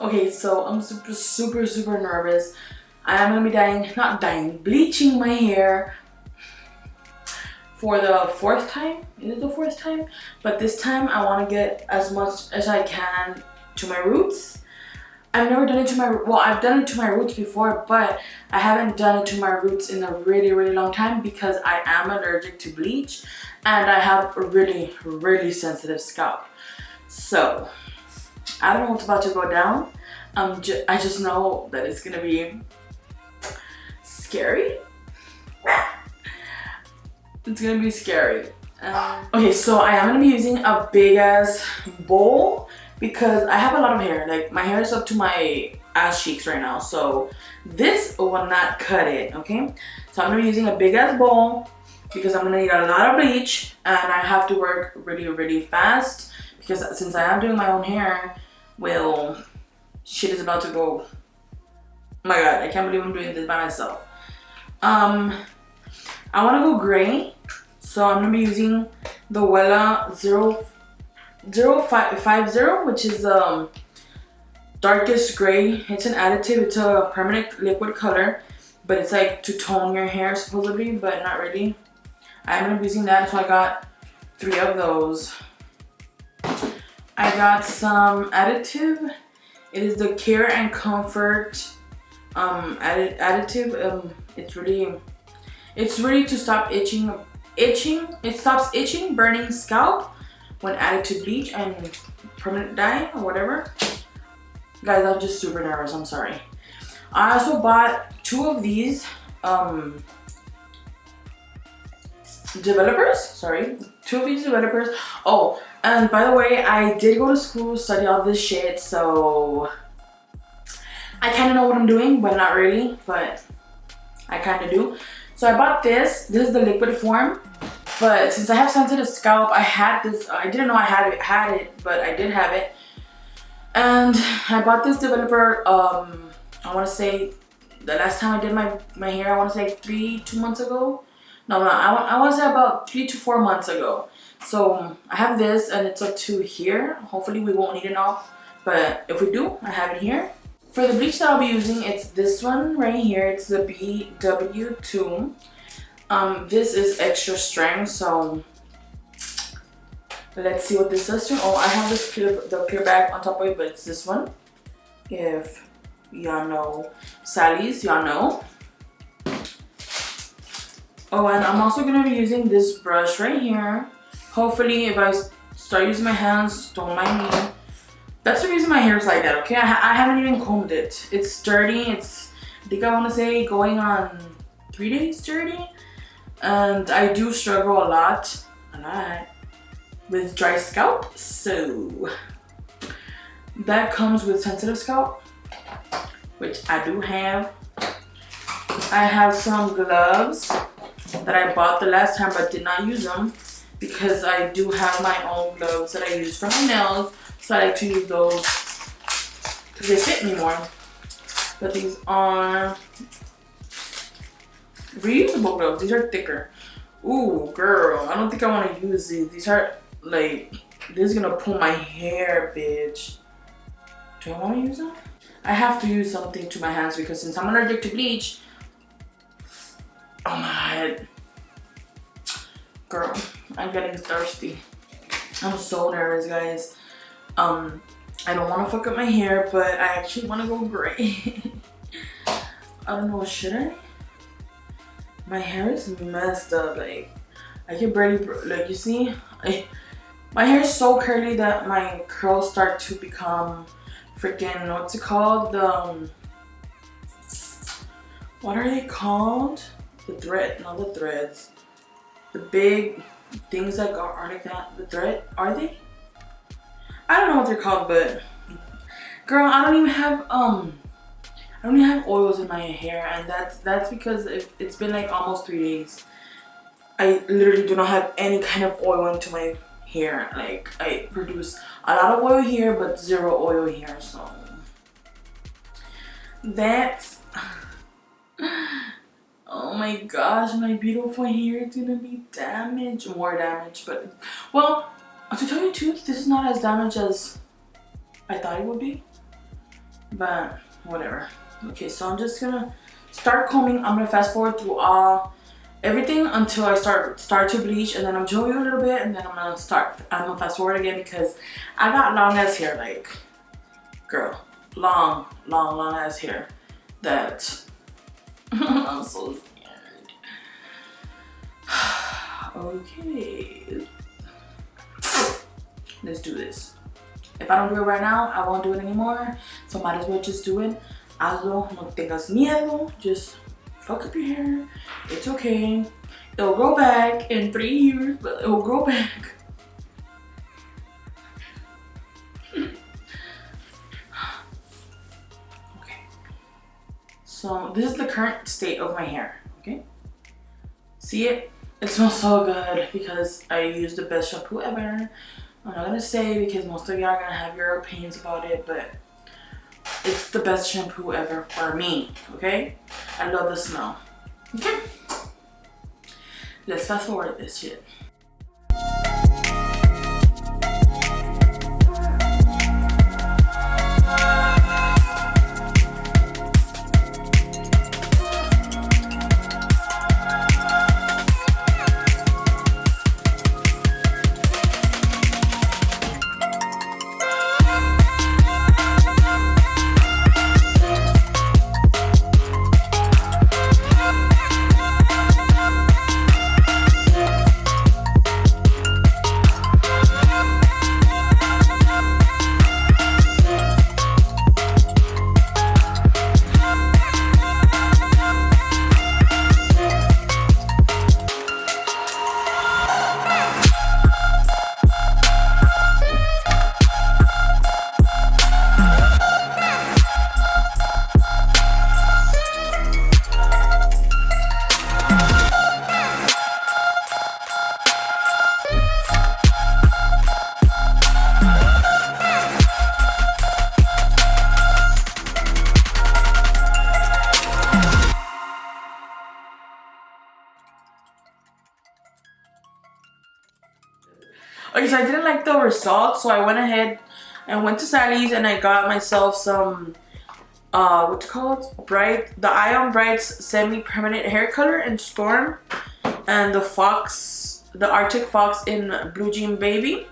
Okay, so I'm super nervous. I am gonna be bleaching my hair for the fourth time. Is it the fourth time? But this time I want to get as much as I can to my roots. I've never done it to my, well, I've done it to my roots before, but I haven't done it to my roots in a really long time because I am allergic to bleach and I have a really sensitive scalp. So I don't know what's about to go down. I just know that it's gonna be scary. It's gonna be scary. Okay, so I am gonna be using a big ass bowl because I have a lot of hair. Like, my hair is up to my ass cheeks right now, so this will not cut it, okay? So I'm gonna be using a big ass bowl because I'm gonna need a lot of bleach and I have to work really fast because since I am doing my own hair, well, shit is about to go. Oh my god, I can't believe I'm doing this by myself. I wanna go gray, so I'm gonna be using the Wella 050, which is darkest gray. It's an additive, it's a permanent liquid color, but it's like to tone your hair supposedly, but not really. I'm gonna be using that, so I got 3 of those. I got some additive. It is the Care and Comfort additive. It's really to stop itching. It stops itching, burning scalp when added to bleach and permanent dye or whatever. Guys, I'm just super nervous, I'm sorry. I also bought 2 of these developers. 2 of these developers. Oh, and by the way, I did go to school, study all this shit, so I kind of know what I'm doing, but not really, but I kind of do. So I bought this. This is the liquid form. But since I have sensitive scalp, I had this. I didn't know I had it, but I did have it. And I bought this developer. I want to say the last time I did my hair, I want to say 2 months ago. No, I want to say about 3 to 4 months ago. So I have this, and it's up to here. Hopefully we won't need it all, but if we do, I have it here. For the bleach that I'll be using, it's this one right here. It's the BW2. This is extra strength, so let's see what this does to. Oh, I have this the clear bag on top of it, but it's this one. If y'all know Sally's, y'all know. Oh, and I'm also gonna be using this brush right here. Hopefully, if I start using my hands, don't mind me. That's the reason my hair is like that, okay? I haven't even combed it. It's dirty. It's, I think I want to say, going on 3 days dirty. And I do struggle a lot with dry scalp. So that comes with sensitive scalp, which I do have. I have some gloves that I bought the last time but did not use them because I do have my own gloves that I use for my nails. So I like to use those because they fit me more. But these are reusable gloves. These are thicker. Ooh, girl, I don't think I want to use these. These are like, this is gonna pull my hair, bitch. Do I want to use them? I have to use something to my hands because since I'm allergic to bleach. Oh my god. Girl, I'm getting thirsty. I'm so nervous, guys. I don't want to fuck up my hair, but I actually want to go gray. I don't know, should I? My hair is messed up. Like, I can barely, like, you see, my hair is so curly that my curls start to become freaking, what's it called? What are they called? The thread, not the threads. The big things that are like that. The thread, are they? I don't know what they're called, but girl, I don't even have oils in my hair, and that's because it's been like almost 3 days. I literally do not have any kind of oil into my hair. Like, I produce a lot of oil here, but 0 oil here, so that's oh my gosh, my beautiful hair is gonna be damaged, more damaged. But well, to tell you the truth, this is not as damaged as I thought it would be. but whatever. Okay, so I'm just gonna start combing. I'm gonna fast forward through everything until I start to bleach, and then I'm showing you a little bit, and then I'm gonna fast forward again because I got long ass hair, like, girl, long ass hair that I'm so scared. Okay, let's do this. If I don't do it right now, I won't do it anymore, so might as well just do it. Hazlo, no tengas miedo, just fuck up your hair. It's okay. It'll grow back in 3 years, but it'll grow back. Okay. So this is the current state of my hair, okay? See it? It smells so good because I use the best shampoo ever. I'm not gonna say because most of y'all are gonna have your opinions about it, but it's the best shampoo ever for me, okay? I love the smell. Okay. Let's fast forward this shit. Okay, so I didn't like the result, so I went ahead and went to Sally's and I got myself some what's it called? The Ion Bright's semi-permanent hair color in Storm, and the Arctic Fox in Blue Jean Baby.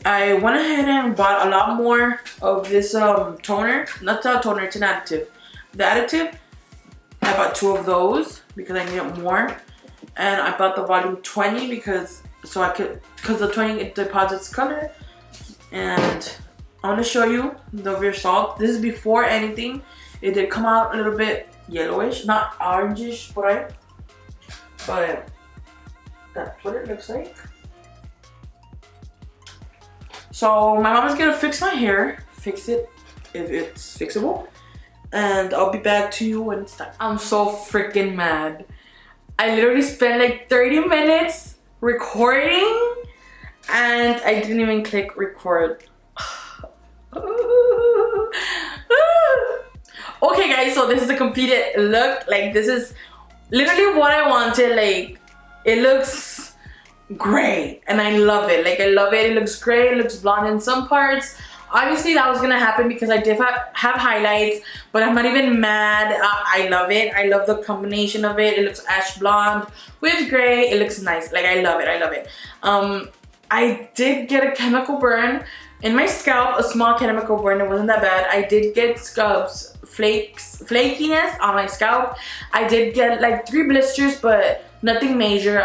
I went ahead and bought a lot more of this toner. Not the toner, it's an additive. The additive, I bought 2 of those because I needed more. And I bought the volume 20 because the 20 it deposits color. And I want to show you the result. This is before anything. It did come out a little bit yellowish, not orangish, but that's what it looks like. So my mom is gonna fix my hair, fix it if it's fixable, and I'll be back to you when it's done. I'm so freaking mad. I literally spent like 30 minutes recording and I didn't even click record. Okay guys, so this is the completed look. Like, this is literally what I wanted. Like, it looks great and I love it. Like, I love it. It looks great. It looks blonde in some parts. Obviously that was gonna happen because I did have highlights, but I'm not even mad. I love it. I love the combination of it. It looks ash blonde with gray. It looks nice. Like, I love it. I love it. I did get a chemical burn in my scalp, a small chemical burn. It wasn't that bad. I did get flakiness on my scalp. I did get like 3 blisters, but nothing major.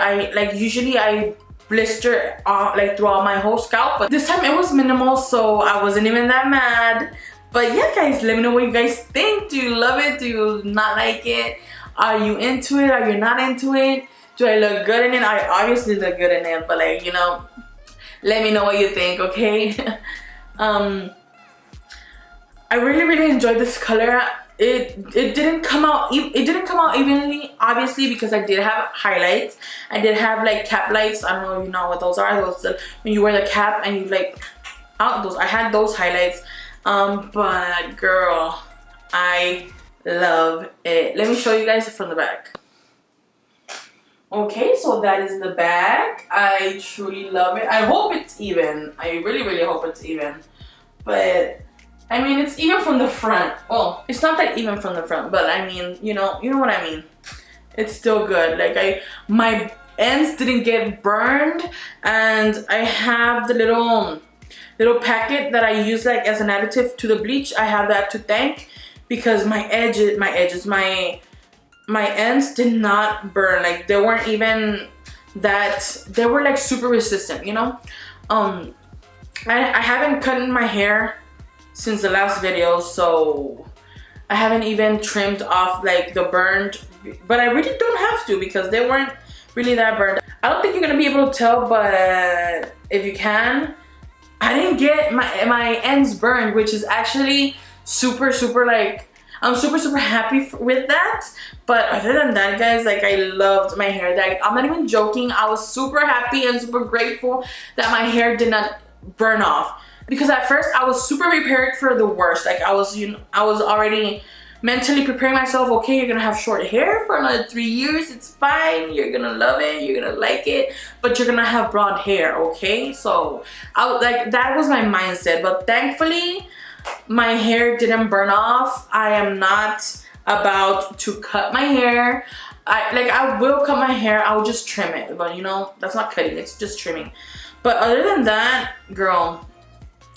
Usually I blister like throughout my whole scalp, but this time it was minimal, so I wasn't even that mad. But yeah guys, let me know what you guys think. Do you love it? Do you not like it? Are you into it? Are you not into it? Do I look good in it? I obviously look good in it, but like, you know, let me know what you think, okay? I really enjoyed this color. It didn't come out evenly, obviously, because I did have highlights. I did have like cap lights. I don't know if you know what those are. Those when you wear the cap and you like out those. I had those highlights. But girl, I love it. Let me show you guys from the back. Okay, so that is the back. I truly love it. I hope it's even. I really hope it's even. But I mean, it's even from the front. Oh, it's not that even from the front, but I mean, you know what I mean. It's still good. Like my ends didn't get burned, and I have the little packet that I use like as an additive to the bleach. I have that to thank because my ends did not burn. Like they weren't even that, they were like super resistant, you know. I haven't cut my hair since the last video, so I haven't even trimmed off like the burned, but I really don't have to because they weren't really that burned. I don't think you're gonna be able to tell, but if you can, I didn't get my ends burned, which is actually super like, I'm super happy with that. But other than that, guys, like I loved my hair. Like I'm not even joking, I was super happy and super grateful that my hair did not burn off, because at first I was super prepared for the worst. Like I was already mentally preparing myself. Okay, you're gonna have short hair for another 3 years, it's fine, you're gonna love it, you're gonna like it, but you're gonna have blonde hair, okay? So I was like, that was my mindset. But thankfully my hair didn't burn off. I am not about to cut my hair. I will cut my hair, I will just trim it, but you know, that's not cutting, it's just trimming. But other than that, girl,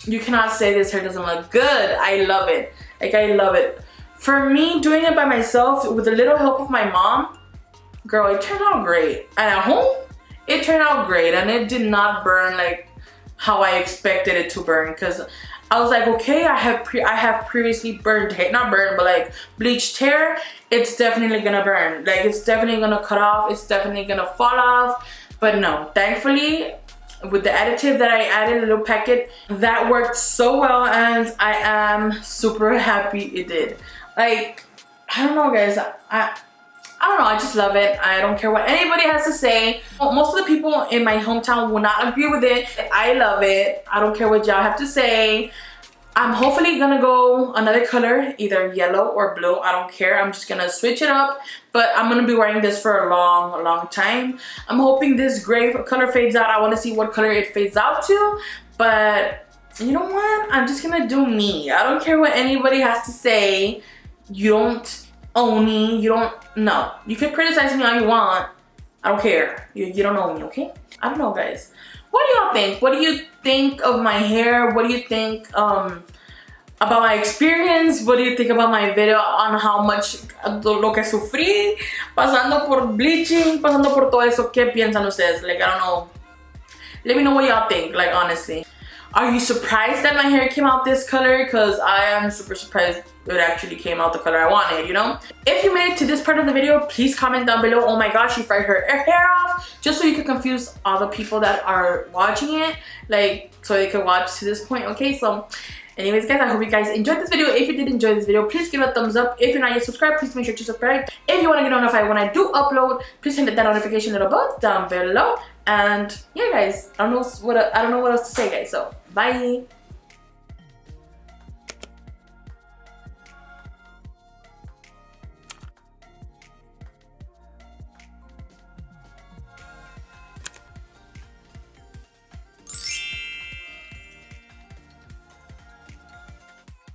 you cannot say this hair doesn't look good. I love it. Like I love it. For me, doing it by myself with a little help of my mom, girl, it turned out great. And at home, it turned out great, and it did not burn like how I expected it to burn. Because I was like, okay, I have previously burned hair, not burned, but like bleached hair. It's definitely gonna burn. Like it's definitely gonna cut off. It's definitely gonna fall off. But no, thankfully, with the additive that I added, a little packet, that worked so well, and I am super happy it did. Like, I don't know, guys, I don't know, I just love it. I don't care what anybody has to say. Most of the people in my hometown will not agree with it. I love it. I don't care what y'all have to say. I'm hopefully gonna go another color, either yellow or blue. I don't care. I'm just gonna switch it up, but I'm gonna be wearing this for a long time. I'm hoping this gray color fades out. I want to see what color it fades out to, but you know what? I'm just gonna do me. I don't care what anybody has to say. You don't own me. You don't, no. You can criticize me all you want. I don't care. You don't own me, okay? I don't know, guys. What do y'all think? What do you think of my hair? What do you think about my experience? What do you think about my video on how much lo que sufrí pasando por bleaching, pasando por todo eso? ¿Qué piensan ustedes? Like, I don't know. Let me know what y'all think, like, honestly. Are you surprised that my hair came out this color? Because I am super surprised it actually came out the color I wanted, you know? If you made it to this part of the video, please comment down below, oh my gosh, she fried her hair off, just so you can confuse all the people that are watching it, like, so they can watch to this point, okay? So, anyways, guys, I hope you guys enjoyed this video. If you did enjoy this video, please give it a thumbs up. If you're not yet subscribed, please make sure to subscribe. If you want to get notified when I do upload, please hit that notification little bell down below. And yeah, guys, I don't know what else to say, guys. So bye.